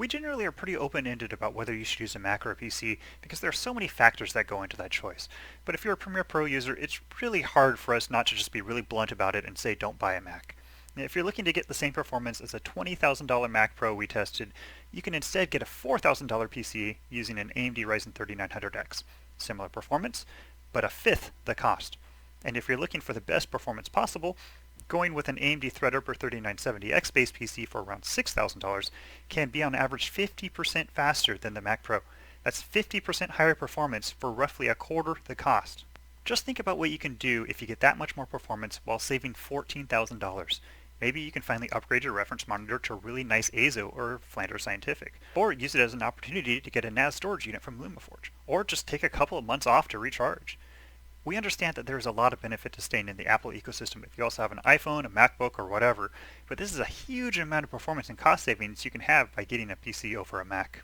We generally are pretty open-ended about whether you should use a Mac or a PC because there are so many factors that go into that choice. But if you're a Premiere Pro user, it's really hard for us not to just be really blunt about it and say don't buy a Mac. If you're looking to get the same performance as a $20,000 Mac Pro we tested, you can instead get a $4,000 PC using an AMD Ryzen 3900X. Similar performance, but a fifth the cost. And if you're looking for the best performance possible, going with an AMD Threadripper 3970X based PC for around $6,000 can be on average 50% faster than the Mac Pro. That's 50% higher performance for roughly a quarter the cost. Just think about what you can do if you get that much more performance while saving $14,000. Maybe you can finally upgrade your reference monitor to a really nice AZO or Flanders Scientific, or use it as an opportunity to get a NAS storage unit from LumaForge, or just take a couple of months off to recharge. We understand that there is a lot of benefit to staying in the Apple ecosystem if you also have an iPhone, a MacBook, or whatever, but this is a huge amount of performance and cost savings you can have by getting a PC over a Mac.